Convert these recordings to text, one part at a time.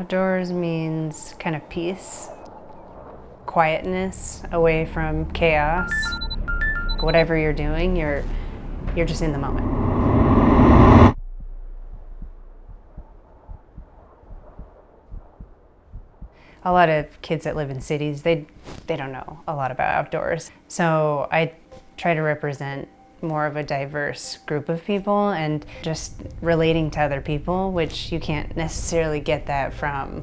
Outdoors means kind of peace, quietness, away from chaos. Whatever you're doing, you're just in the moment. A lot of kids that live in cities, they don't know a lot about outdoors. So I try to represent more of a diverse group of people and just relating to other people, which you can't necessarily get that from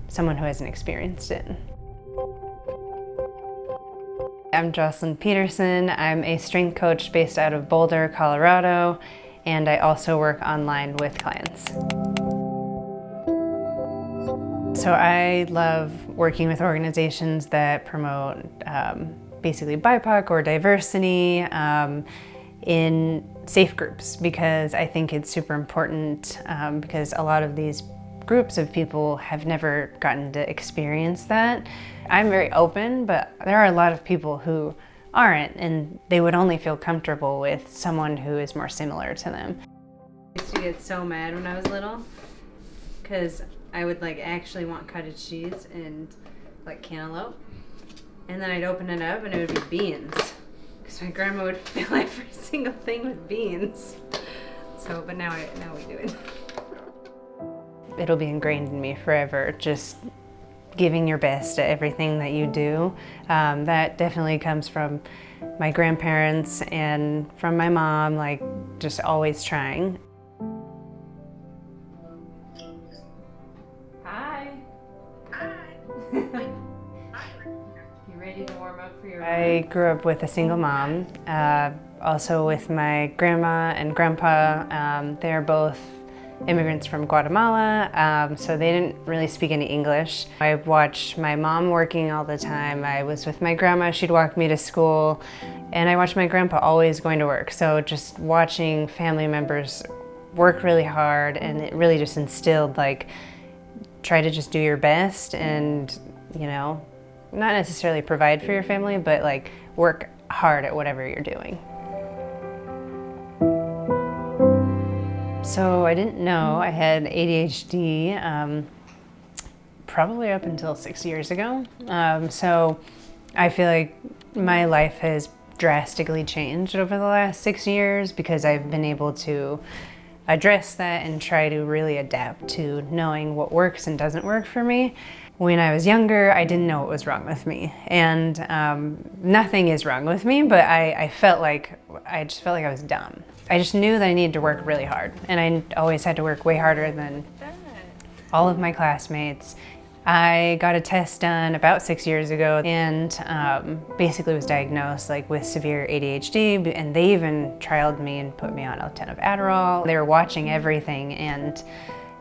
someone who hasn't experienced it. I'm Joslynn Peterson. I'm a strength coach based out of Boulder, Colorado, and I also work online with clients. So I love working with organizations that promote basically BIPOC or diversity in safe groups, because I think it's super important because a lot of these groups of people have never gotten to experience that. I'm very open, but there are a lot of people who aren't, and they would only feel comfortable with someone who is more similar to them. I used to get so mad when I was little because I would actually want cottage cheese and cantaloupe, and then I'd open it up and it would be beans because my grandma would fill every single thing with beans. So, but now we do it. It'll be ingrained in me forever, just giving your best at everything that you do. That definitely comes from my grandparents and from my mom, just always trying. Hi. Hi. You ready to warm up for your I grew up with a single mom, also with my grandma and grandpa. They're both immigrants from Guatemala, so they didn't really speak any English. I watched my mom working all the time. I was with my grandma, she'd walk me to school, and I watched my grandpa always going to work. So just watching family members work really hard, and it really just instilled try to just do your best and, not necessarily provide for your family, but work hard at whatever you're doing. So I didn't know I had ADHD probably up until 6 years ago. So I feel like my life has drastically changed over the last 6 years because I've been able to address that and try to really adapt to knowing what works and doesn't work for me. When I was younger, I didn't know what was wrong with me, and nothing is wrong with me, but I just felt like I was dumb. I just knew that I needed to work really hard, and I always had to work way harder than all of my classmates. I got a test done about 6 years ago and basically was diagnosed with severe ADHD, and they even trialed me and put me on a ton of Adderall. They were watching everything and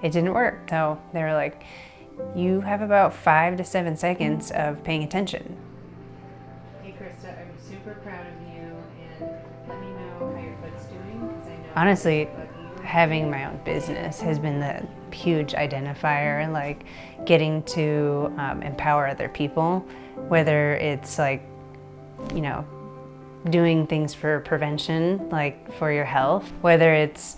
it didn't work. So they were like, you have about 5 to 7 seconds of paying attention. Hey Krista, I'm super proud of you, and let me know how your foot's doing. I know honestly, having my own business has been the huge identifier, getting to empower other people, whether it's doing things for prevention, for your health, whether it's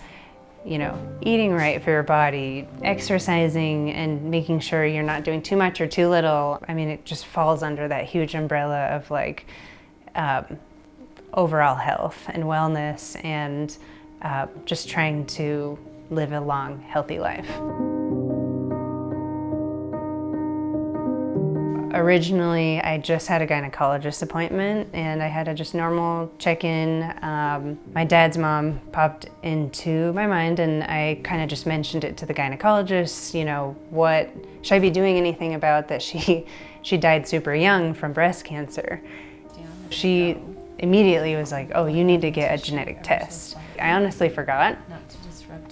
eating right for your body, exercising and making sure you're not doing too much or too little. I mean, it just falls under that huge umbrella of overall health and wellness and just trying to live a long, healthy life. Originally, I just had a gynecologist appointment and I had a just normal check-in. My dad's mom popped into my mind and I kind of just mentioned it to the gynecologist, what should I be doing anything about that she died super young from breast cancer. She immediately was like, oh, you need to get a genetic test. I honestly forgot.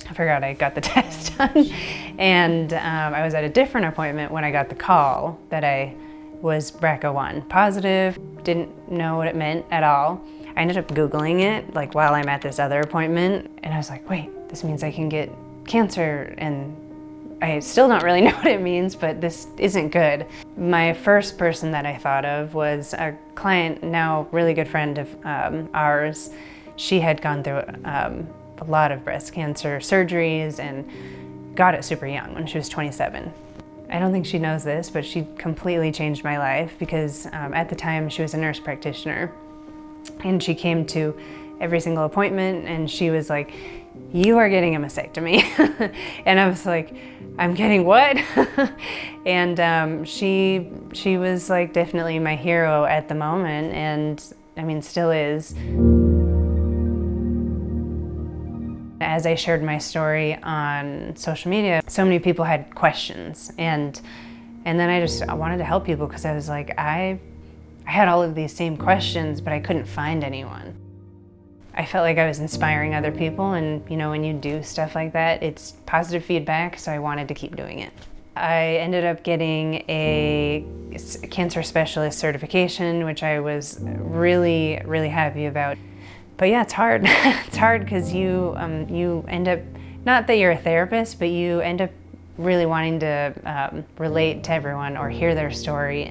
I forgot I got the test done. And I was at a different appointment when I got the call that I was BRCA1 positive. Didn't know what it meant at all. I ended up Googling it while I'm at this other appointment, and I was like, wait, this means I can get cancer, and I still don't really know what it means, but this isn't good. My first person that I thought of was a client, now really good friend of ours. She had gone through a lot of breast cancer surgeries and got it super young when she was 27. I don't think she knows this, but she completely changed my life because at the time she was a nurse practitioner, and she came to every single appointment and she was like, "You are getting a mastectomy." And I was like, "I'm getting what?" And she was like definitely my hero at the moment, and I mean still is. As I shared my story on social media, so many people had questions, and then I wanted to help people because I was like, I had all of these same questions, but I couldn't find anyone. I felt like I was inspiring other people, and you know, when you do stuff like that, it's positive feedback, so I wanted to keep doing it. I ended up getting a cancer specialist certification, which I was really, really happy about. But yeah, it's hard. It's hard because you end up, not that you're a therapist, but you end up really wanting to relate to everyone or hear their story,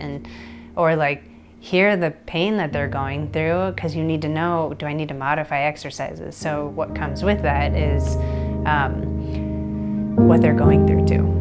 or like hear the pain that they're going through, because you need to know, do I need to modify exercises? So what comes with that is what they're going through too.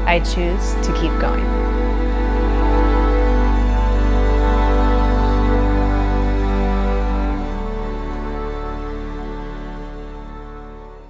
I choose to keep going.